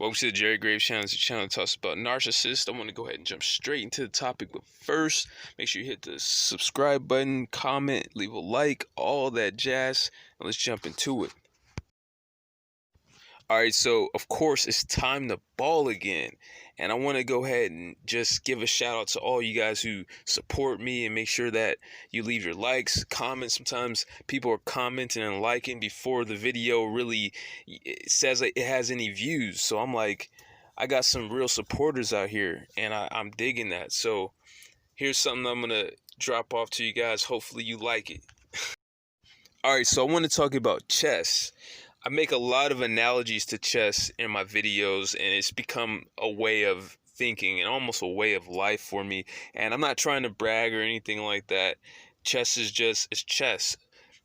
Welcome to the Jerry Graves channel. It's a channel that talks about narcissists. I want to go ahead and jump straight into the topic, but first, make sure you hit the subscribe button, comment, leave a like, all that jazz, and let's jump into it. Alright, so of course it's time to ball again. And I want to go ahead and just give a shout out to all you guys who support me and make sure that you leave your likes, comments. Sometimes people are commenting and liking before the video really says it has any views. So I'm like, I got some real supporters out here and I'm digging that. So here's something I'm going to drop off to you guys. Hopefully you like it. Alright, so I want to talk about chess. I make a lot of analogies to chess in my videos, and it's become a way of thinking and almost a way of life for me. And I'm not trying to brag or anything like that. Chess is it's chess,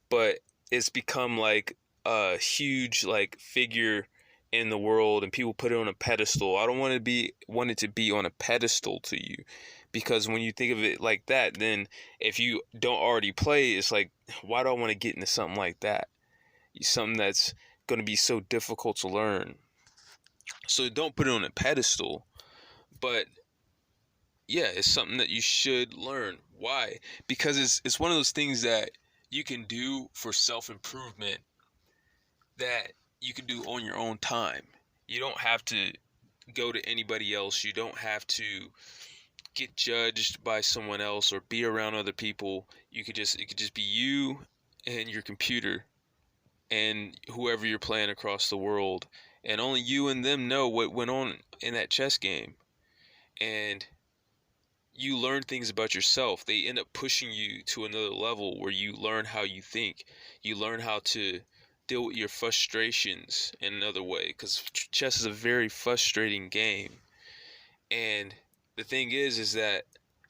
but it's become like a huge like figure in the world, and people put it on a pedestal. I don't want it to be on a pedestal to you, because when you think of it like that, then if you don't already play, it's like, why do I want to get into something like that? Something that's going to be so difficult to learn. So don't put it on a pedestal, but yeah, it's something that you should learn. Why? Because it's one of those things that you can do for self-improvement, that you can do on your own time. You don't have to go to anybody else. You don't have to get judged by someone else or be around other people. It could just be you and your computer and whoever you're playing across the world, and only you and them know what went on in that chess game. And you learn things about yourself. They end up pushing you to another level where you learn how you think. You learn how to deal with your frustrations in another way, because chess is a very frustrating game. And the thing is that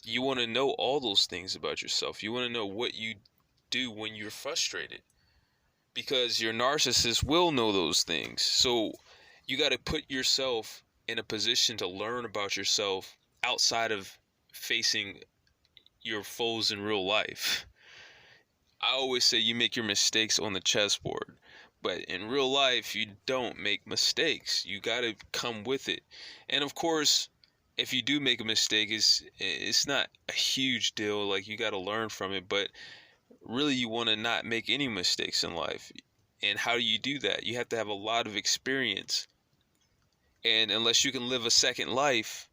you want to know all those things about yourself. You want to know what you do when you're frustrated, because your narcissist will know those things. So you got to put yourself in a position to learn about yourself outside of facing your foes in real life. I always say you make your mistakes on the chessboard, but in real life you don't make mistakes. You got to come with it. And of course, if you do make a mistake, it's not a huge deal. Like, you got to learn from it, but really you want to not make any mistakes in life. And how do you do that? You have to have a lot of experience. And unless you can live a second life,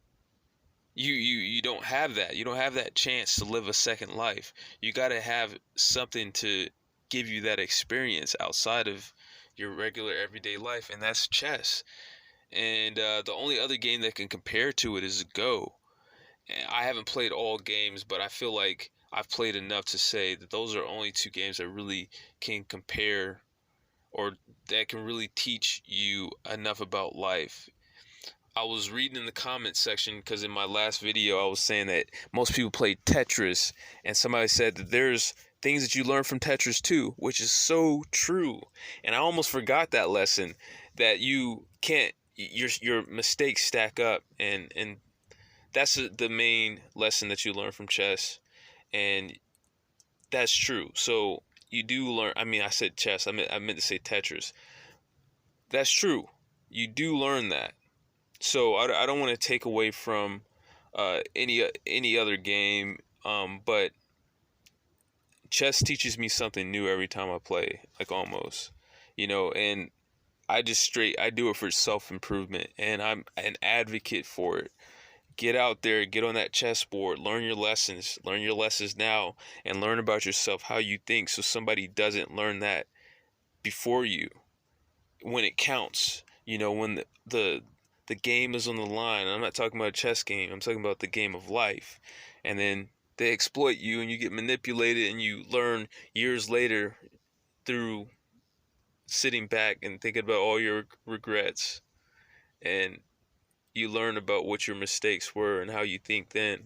you don't have that. You don't have that chance to live a second life. You got to have something to give you that experience outside of your regular everyday life, and that's chess. And the only other game that can compare to it is Go. And I haven't played all games, but I feel like I've played enough to say that those are only two games that really can compare, or that can really teach you enough about life. I was reading in the comment section, because in my last video I was saying that most people play Tetris, and somebody said that there's things that you learn from Tetris too, which is so true. And I almost forgot that lesson, that you can't, your mistakes stack up, and that's the main lesson that you learn from chess. And that's true. So you do learn. I mean, I said chess, I meant to say Tetris. That's true. You do learn that. So I don't want to take away from any other game, but chess teaches me something new every time I play, like, almost, and I do it for self-improvement, and I'm an advocate for it. Get out there, get on that chessboard, learn your lessons now, and learn about yourself, how you think, so somebody doesn't learn that before you when it counts. When the game is on the line. I'm not talking about a chess game. I'm talking about the game of life. And then they exploit you and you get manipulated, and you learn years later through sitting back and thinking about all your regrets. And you learn about what your mistakes were and how you think then,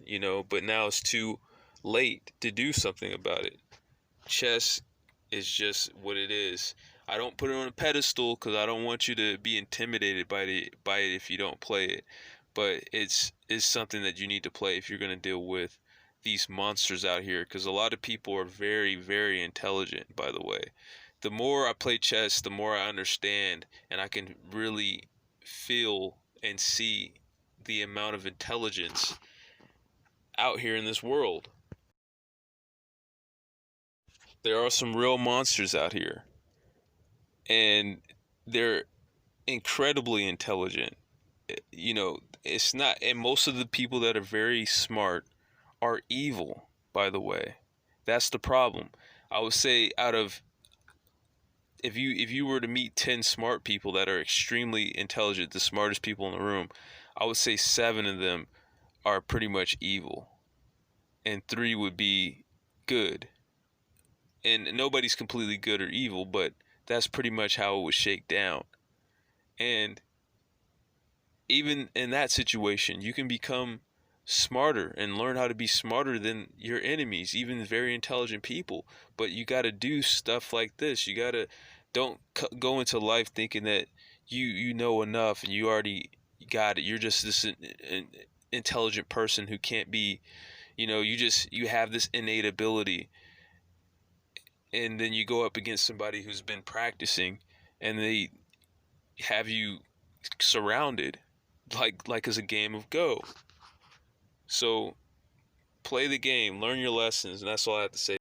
but now it's too late to do something about it. Chess is just what it is. I don't put it on a pedestal because I don't want you to be intimidated by it if you don't play it. But it's something that you need to play if you're going to deal with these monsters out here, because a lot of people are very, very intelligent, by the way. The more I play chess, the more I understand, and I can really feel and see the amount of intelligence out here in this world. There are some real monsters out here, and they're incredibly intelligent. You know, it's not, and most of the people that are very smart are evil, by the way. That's the problem. I would say out of, if you were to meet 10 smart people that are extremely intelligent, the smartest people in the room, I would say 7 of them are pretty much evil, and 3 would be good. And nobody's completely good or evil, but that's pretty much how it would shake down. And even in that situation, you can become smarter and learn how to be smarter than your enemies, even very intelligent people. But you got to do stuff like this. You got to, don't go into life thinking that you know enough and you already got it. You're just this intelligent person who can't be, you have this innate ability, and then you go up against somebody who's been practicing and they have you surrounded like as a game of Go. So play the game, learn your lessons, and that's all I have to say.